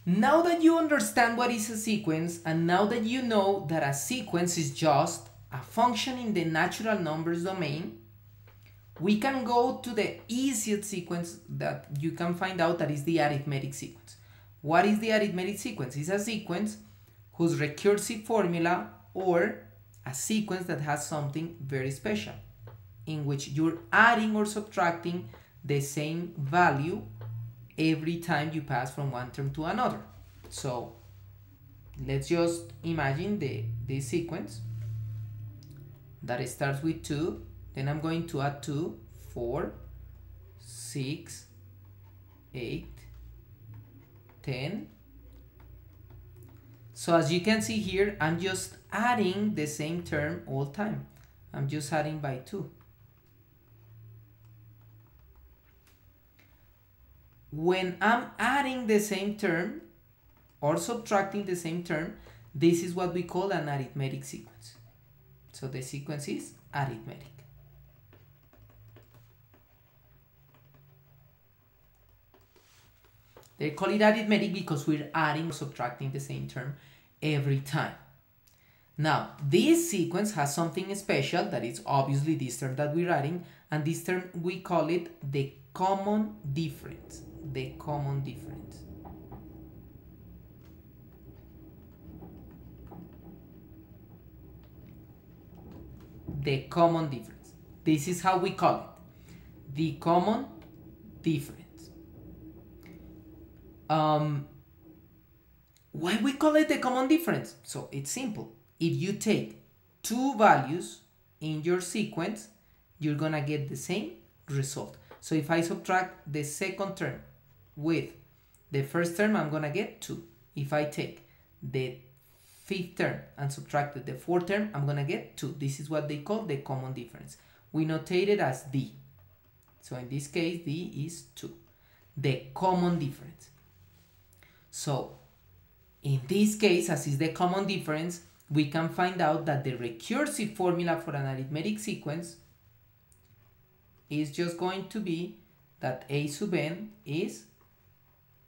Now that you understand what is a sequence, and now that you know that a sequence is just a function in the natural numbers domain, we can go to the easiest sequence that you can find out, that is the arithmetic sequence. What is the arithmetic sequence? It's a sequence whose recursive formula, or a sequence that has something very special, in which you're adding or subtracting the same value every time you pass from one term to another. So let's just imagine this sequence that starts with 2, then I'm going to add 2, 4, 6, 8, 10. So as you can see here, I'm just adding the same term all time. I'm just adding by 2. When I'm adding the same term or subtracting the same term, this is what we call an arithmetic sequence. So the sequence is arithmetic. They call it arithmetic because we're adding or subtracting the same term every time. Now, this sequence has something special, that is obviously this term that we're adding, and this term we call it the common difference. The common difference. The common difference. This is how we call it. The common difference. Why we call it the common difference? So it's simple. If you take two values in your sequence, you're gonna get the same result. So if I subtract the second term with the first term, I'm gonna get 2. If I take the fifth term and subtract the fourth term, I'm gonna get 2. This is what they call the common difference. We notate it as D. So in this case, D is 2. The common difference. So in this case, as is the common difference, we can find out that the recursive formula for an arithmetic sequence is just going to be that a sub n is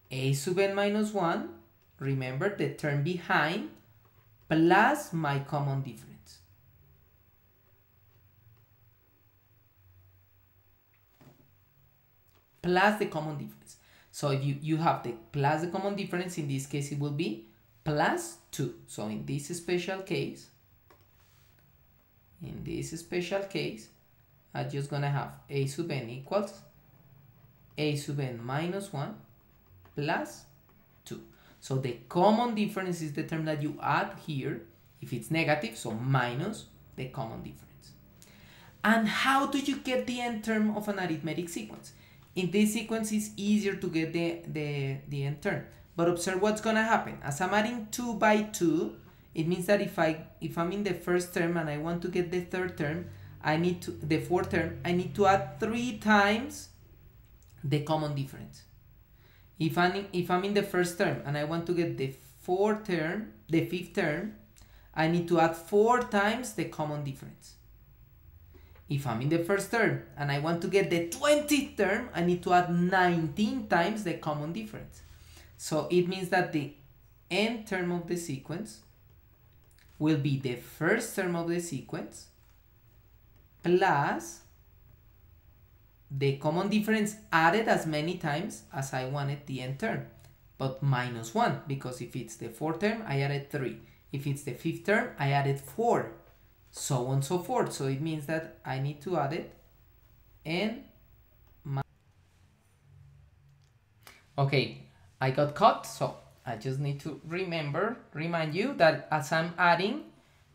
a sub n minus 1, remember the term behind, plus my common difference. Plus the common difference. So if you have the plus the common difference, in this case it will be plus 2. So in this special case, I'm just gonna have a sub n equals a sub n minus 1 plus 2. So the common difference is the term that you add here. If it's negative, so minus the common difference. And how do you get the end term of an arithmetic sequence? In this sequence, it's easier to get the end term. But observe what's gonna happen. As I'm adding 2 by 2, it means that if I'm in the first term and I want to get the third term, the fourth term, I need to add 3 times the common difference. If I'm in the first term and I want to get the fifth term, I need to add 4 times the common difference. If I'm in the first term and I want to get the 20th term, I need to add 19 times the common difference. So it means that the end term of the sequence will be the first term of the sequence plus the common difference added as many times as I wanted the end term, but minus 1, because if it's the fourth term, I added 3. If it's the fifth term, I added 4. So on and so forth. So it means that I need to add it and okay, I got caught, so I just need to remind you that as I'm adding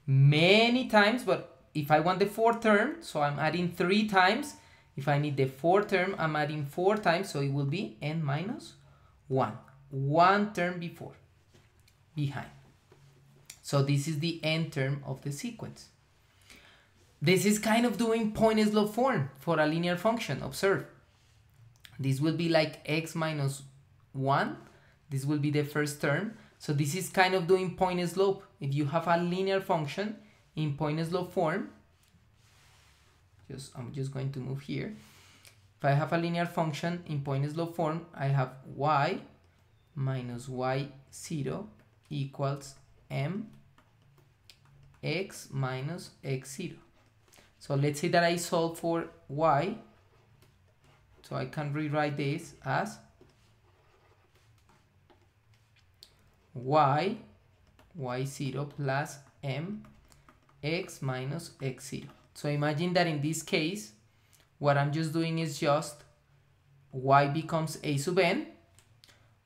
many times, but if I want the fourth term, so I'm adding 3 times. If I need the fourth term, I'm adding 4 times, so it will be n minus 1. 1 term behind. So this is the end term of the sequence. This is kind of doing Poincare form for a linear function. Observe. This will be like x minus 1. This will be the first term. So this is kind of doing Poincare. If you have a linear function in Poincare form, I'm just going to move here. If I have a linear function in Poincare form, I have y minus y0 equals m x minus x0. So let's say that I solve for y. So I can rewrite this as y0 plus m x minus x0. So imagine that in this case, what I'm just doing is just y becomes a sub n,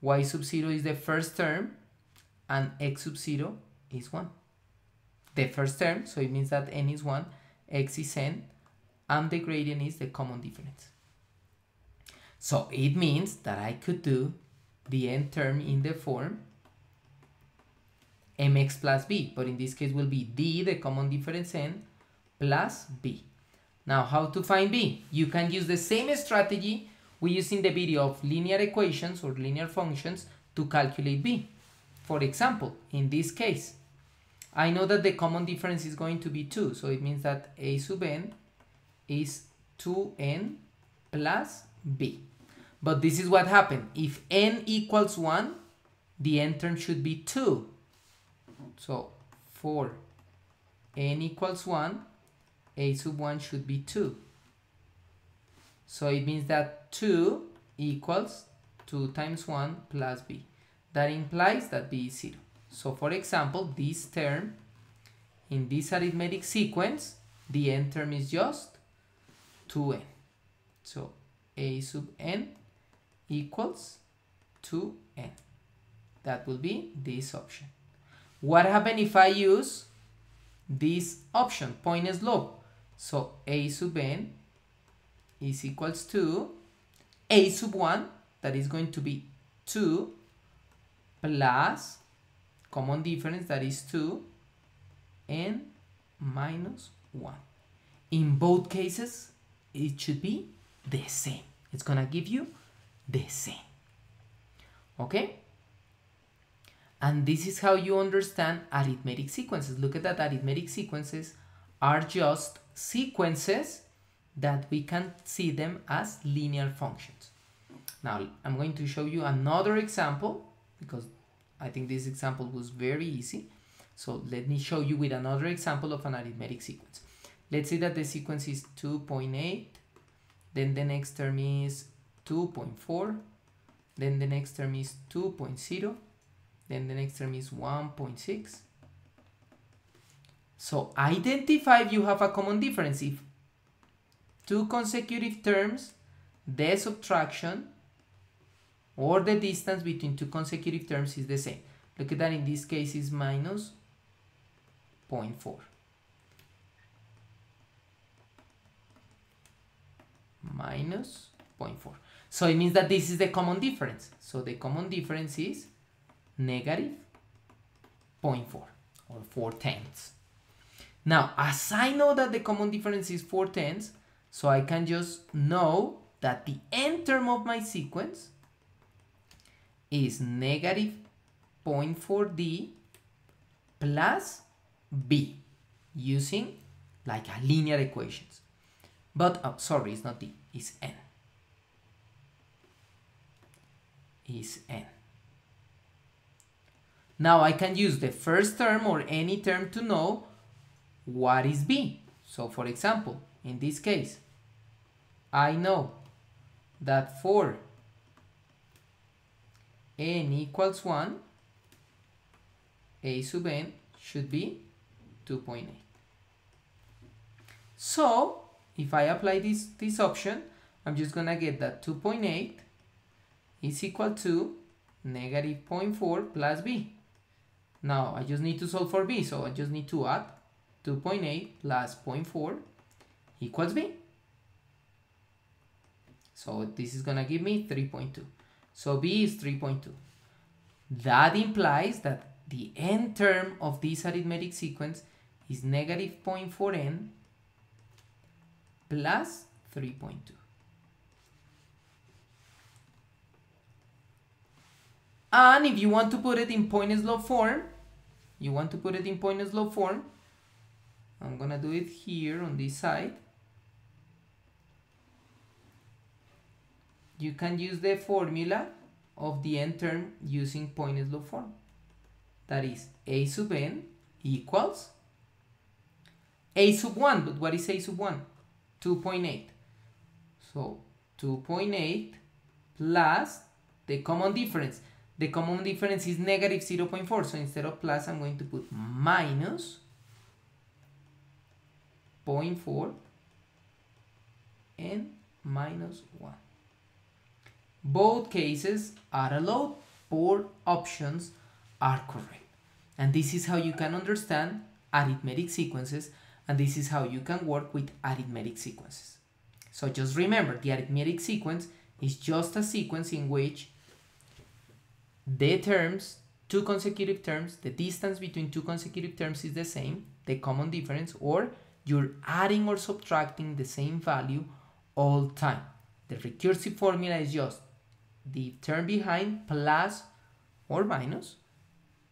y sub 0 is the first term, and x sub 0 is 1. The first term, so it means that n is 1, x is n, and the gradient is the common difference. So it means that I could do the n term in the form mx plus b, but in this case will be d, the common difference n, plus b. Now, how to find b? You can use the same strategy we use in the video of linear equations or linear functions to calculate b. For example, in this case, I know that the common difference is going to be 2, so it means that a sub n is 2n plus b. But this is what happened. If n equals 1, the n term should be 2. So for n equals 1, a sub 1 should be 2. So it means that 2 equals 2 times 1 plus b. That implies that b is 0. So for example, this term, in this arithmetic sequence, the n term is just 2n. So a sub n equals 2n. That will be this option. What happens if I use this option, point slope? So a sub n is equals to a sub 1, that is going to be 2, plus common difference, that is 2, n minus 1. In both cases, it should be the same. It's gonna give you the same. Okay? And this is how you understand arithmetic sequences. Look at that, arithmetic sequences are just sequences that we can see them as linear functions. Now, I'm going to show you another example because I think this example was very easy. So let me show you with another example of an arithmetic sequence. Let's say that the sequence is 2.8, then the next term is 2.4, then the next term is 2.0, then the next term is 1.6. So identify if you have a common difference. If two consecutive terms, the subtraction or the distance between two consecutive terms is the same. Look at that, in this case is minus 0.4. Minus 0.4. So it means that this is the common difference. So the common difference is negative 0.4 or 4/10. Now, as I know that the common difference is 4/10, so I can just know that the n term of my sequence is negative 0.4d plus b using like a linear equations. But, sorry, it's not d, it's n. Is n. Now I can use the first term or any term to know what is b. So for example, in this case, I know that for n equals 1, a sub n should be 2.8. So if I apply this option, I'm just gonna get that 2.8 is equal to negative 0.4 plus b. Now I just need to solve for b, so I just need to add 2.8 plus 0.4 equals b. So this is gonna give me 3.2. So b is 3.2. That implies that the n term of this arithmetic sequence is negative 0.4n plus 3.2. And if you want to put it in point slope form, I'm gonna do it here on this side. You can use the formula of the n term using point slope form. That is a sub n equals a sub 1, but what is a sub 1? 2.8. So 2.8 plus the common difference. The common difference is negative 0.4, so instead of plus I'm going to put minus 0.4 and minus 1. Both cases are allowed, both options are correct. And this is how you can understand arithmetic sequences, and this is how you can work with arithmetic sequences. So just remember, the arithmetic sequence is just a sequence in which the terms, two consecutive terms, the distance between two consecutive terms is the same, the common difference, or you're adding or subtracting the same value all time. The recursive formula is just the term behind plus or minus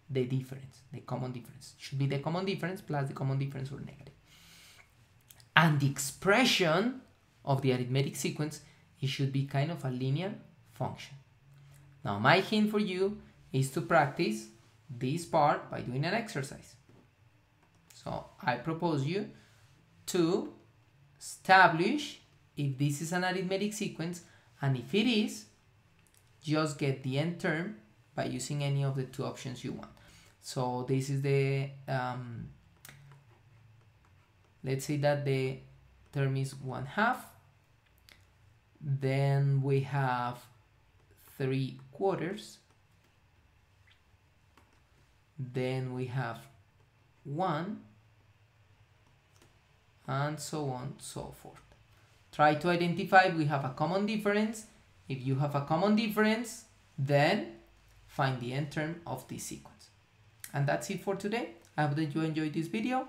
the difference, the common difference. Should be the common difference plus the common difference or negative. And the expression of the arithmetic sequence, it should be kind of a linear function. Now my hint for you is to practice this part by doing an exercise. So I propose you to establish if this is an arithmetic sequence, and if it is, just get the n term by using any of the two options you want. So this is the, let's say that the term is 1/2. Then we have 3/4. Then we have 1, and so on, so forth. Try to identify if we have a common difference. If you have a common difference, then find the n term of this sequence. And that's it for today. I hope that you enjoyed this video,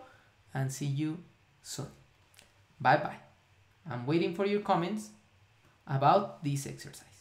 and see you soon. Bye bye. I'm waiting for your comments about this exercise.